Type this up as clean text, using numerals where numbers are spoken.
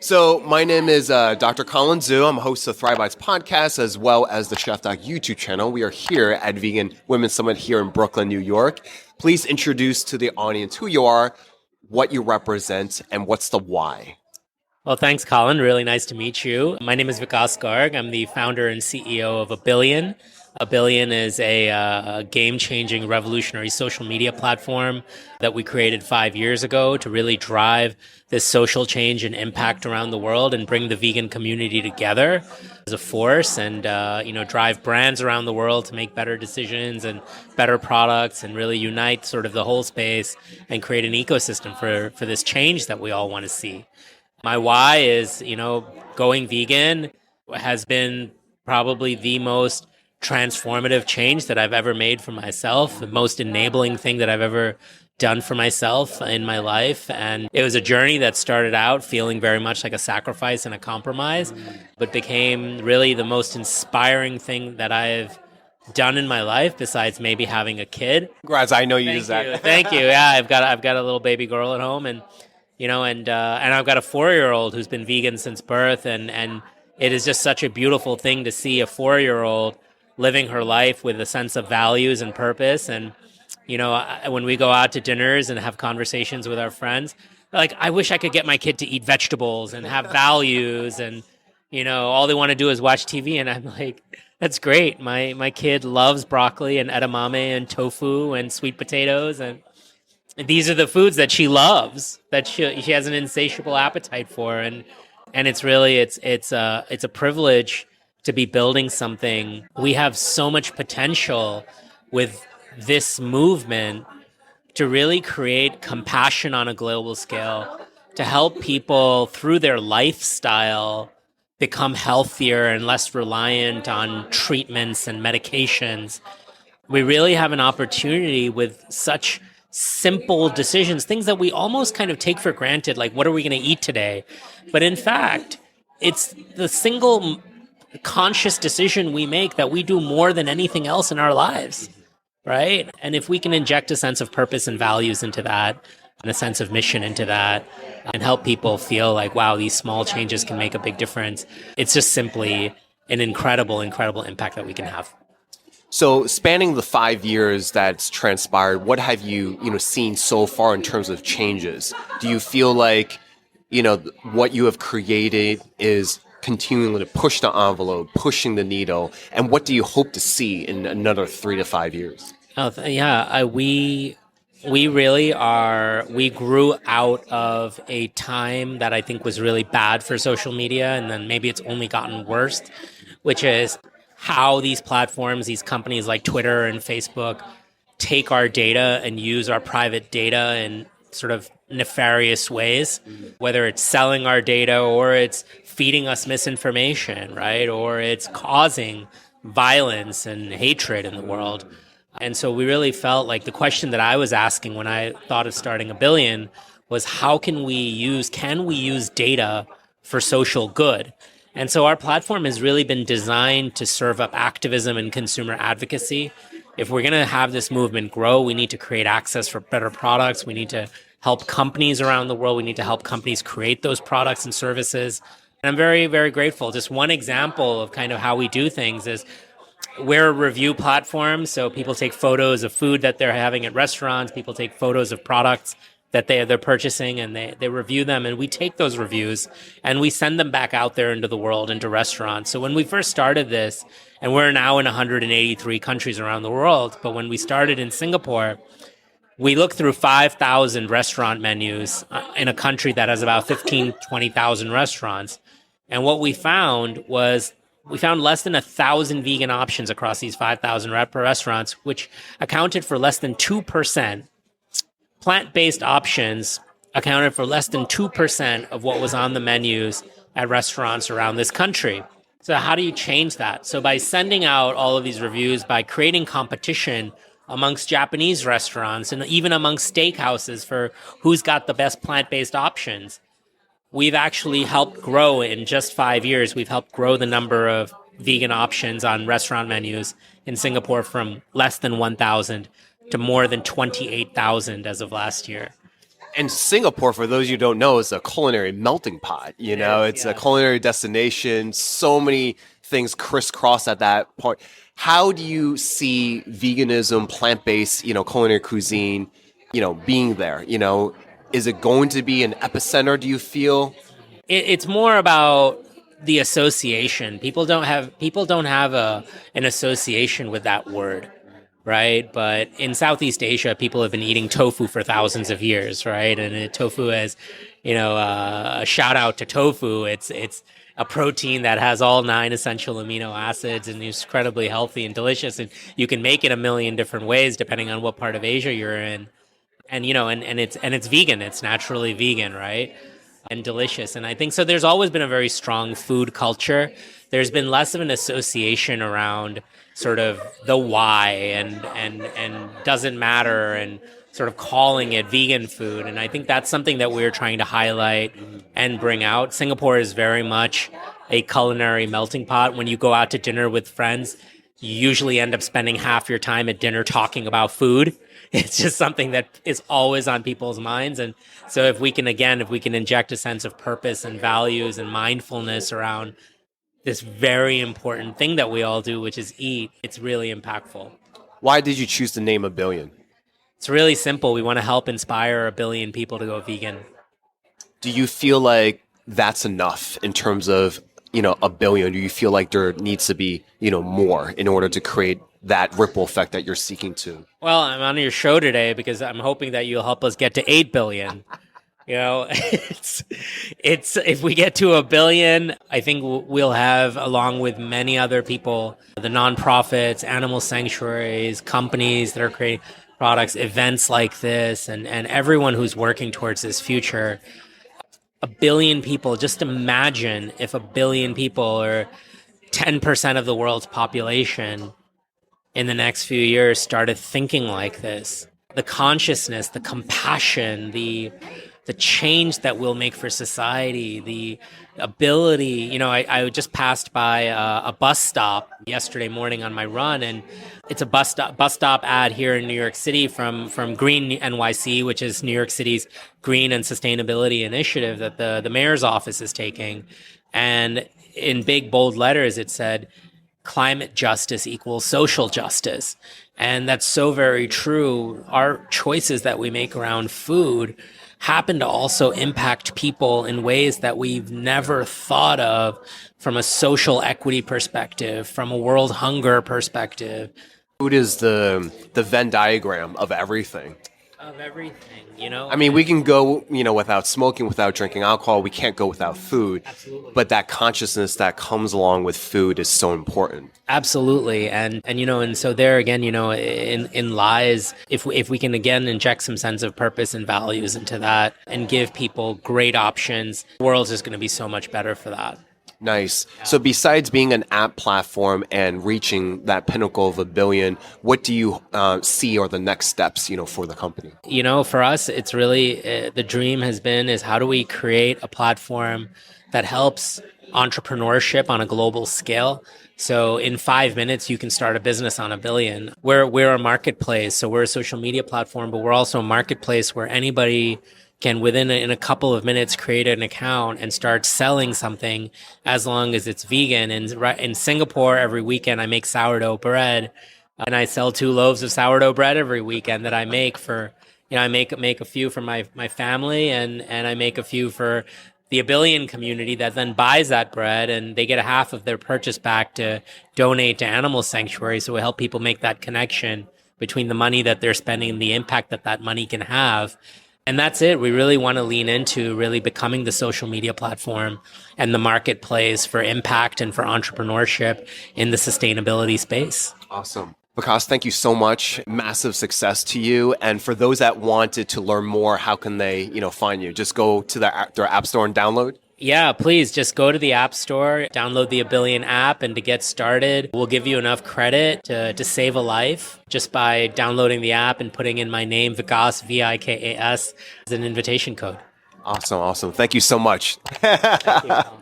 So my name is Dr. Colin Zhu. I'm a host of Thrive Bites podcast as well as the TheChefDoc YouTube channel. We are here at Vegan Women's Summit here in Brooklyn, New York. Please introduce to the audience who you are, what you represent, and what's the why. Well, thanks, Colin. Really nice to meet you. My name is Vikas Garg. I'm the founder and CEO of Abillion. Abillion is a game-changing, revolutionary social media platform that we created 5 years ago to really drive this social change and impact around the world and bring the vegan community together as a force and drive brands around the world to make better decisions and better products and really unite sort of the whole space and create an ecosystem for this change that we all want to see. My why is, going vegan has been probably the most transformative change that I've ever made for myself, the most enabling thing that I've ever done for myself in my life. And it was a journey that started out feeling very much like a sacrifice and a compromise, but became really the most inspiring thing that I've done in my life besides maybe having a kid. Congrats, I know you use that. Thank you. Yeah, I've got a little baby girl at home and I've got a 4-year-old who's been vegan since birth, and it is just such a beautiful thing to see a 4-year-old living her life with a sense of values and purpose. And, when we go out to dinners and have conversations with our friends, like, I wish I could get my kid to eat vegetables and have values and, all they want to do is watch TV. And I'm like, that's great. My kid loves broccoli and edamame and tofu and sweet potatoes, and these are the foods that she loves, that she has an insatiable appetite for, and it's really it's a privilege to be building something. We have so much potential with this movement to really create compassion on a global scale, to help people through their lifestyle become healthier and less reliant on treatments and medications. We really have an opportunity with such simple decisions, things that we almost kind of take for granted, like what are we going to eat today? But in fact, it's the single conscious decision we make that we do more than anything else in our lives, right? And if we can inject a sense of purpose and values into that, and a sense of mission into that, and help people feel like, wow, these small changes can make a big difference, it's just simply an incredible impact that we can have. So spanning the 5 years that's transpired, what have you, seen so far in terms of changes? Do you feel like, what you have created is continuing to push the envelope, pushing the needle, and what do you hope to see in another 3 to 5 years? We really are. We grew out of a time that I think was really bad for social media, and then maybe it's only gotten worse, which is how these platforms, these companies like Twitter and Facebook, take our data and use our private data in sort of nefarious ways, whether it's selling our data or it's feeding us misinformation, right? Or it's causing violence and hatred in the world. And so we really felt like the question that I was asking when I thought of starting Abillion was, can we use data for social good? And so our platform has really been designed to serve up activism and consumer advocacy. If we're going to have this movement grow, we need to create access for better products. We need to help companies around the world. We need to help companies create those products and services. And I'm very, very grateful. Just one example of kind of how we do things is we're a review platform. So people take photos of food that they're having at restaurants. People take photos of products that they're purchasing, and they review them, and we take those reviews and we send them back out there into the world, into restaurants. So when we first started this, and we're now in 183 countries around the world, but when we started in Singapore, we looked through 5,000 restaurant menus in a country that has about 20,000 restaurants. And what we found was less than 1,000 vegan options across these 5,000 restaurants, which accounted for less than 2%. Plant-based options accounted for less than 2% of what was on the menus at restaurants around this country. So how do you change that? So by sending out all of these reviews, by creating competition amongst Japanese restaurants and even amongst steakhouses for who's got the best plant-based options, we've actually helped grow in just 5 years. We've helped grow the number of vegan options on restaurant menus in Singapore from less than 1,000 to more than 28,000 as of last year. And Singapore, for those you don't know, is a culinary melting pot. It's a culinary destination. So many things crisscross at that point. How do you see veganism, plant-based, culinary cuisine, being there? Is it going to be an epicenter, do you feel? It's more about the association. People don't have an association with that word, right? But in Southeast Asia, people have been eating tofu for thousands of years, right? And tofu is, a shout out to tofu. It's a protein that has all 9 essential amino acids and is incredibly healthy and delicious. And you can make it a million different ways depending on what part of Asia you're in. And it's vegan. It's naturally vegan, right? And delicious. And I think so. There's always been a very strong food culture. There's been less of an association around sort of the why and doesn't matter and sort of calling it vegan food. And I think that's something that we're trying to highlight and bring out. Singapore is very much a culinary melting pot. When you go out to dinner with friends, you usually end up spending half your time at dinner talking about food. It's just something that is always on people's minds. And so if we can inject a sense of purpose and values and mindfulness around this very important thing that we all do, which is eat, it's really impactful. Why did you choose the name Abillion? It's really simple. We want to help inspire 1 billion people to go vegan. Do you feel like that's enough in terms of, 1 billion? Do you feel like there needs to be, more in order to create that ripple effect that you're seeking to? Well, I'm on your show today because I'm hoping that you'll help us get to 8 billion. It's if we get to 1 billion, I think we'll have, along with many other people, the nonprofits, animal sanctuaries, companies that are creating products, events like this, and everyone who's working towards this future. 1 billion people, just imagine if 1 billion people, or 10% of the world's population, in the next few years started thinking like this. The consciousness, the compassion, the change that we'll make for society, the ability. I just passed by a bus stop yesterday morning on my run, and it's a bus stop ad here in New York City from Green NYC, which is New York City's green and sustainability initiative that the mayor's office is taking. And in big, bold letters, it said, climate justice equals social justice. And that's so very true. Our choices that we make around food happen to also impact people in ways that we've never thought of, from a social equity perspective, from a world hunger perspective. Food is the Venn diagram of everything. Of everything, I mean, we can go, without smoking, without drinking alcohol. We can't go without food. Absolutely. But that consciousness that comes along with food is so important. Absolutely. And so there again, in lies, if we can again inject some sense of purpose and values into that and give people great options, the world is going to be so much better for that. Nice. So besides being an app platform and reaching that pinnacle of 1 billion, what do you see are the next steps, for the company? For us, it's really the dream is how do we create a platform that helps entrepreneurship on a global scale? So in 5 minutes, you can start a business on 1 billion. We're a marketplace, so we're a social media platform, but we're also a marketplace where anybody can, in a couple of minutes, create an account and start selling something, as long as it's vegan. And in Singapore, every weekend I make sourdough bread, and I sell 2 loaves of sourdough bread every weekend that I make for, I make a few for my family, and I make a few for the Abillion community that then buys that bread, and they get a half of their purchase back to donate to animal sanctuaries. So we help people make that connection between the money that they're spending and the impact that money can have. And that's it. We really want to lean into really becoming the social media platform and the marketplace for impact and for entrepreneurship in the sustainability space. Awesome. Vikas, thank you so much. Massive success to you. And for those that wanted to learn more, how can they, find you? Just go to their app store and download? Yeah, please just go to the App Store, download the Abillion app, and to get started, we'll give you enough credit to save a life just by downloading the app and putting in my name, Vikas, Vikas, as an invitation code. Awesome. Thank you so much. Thank you.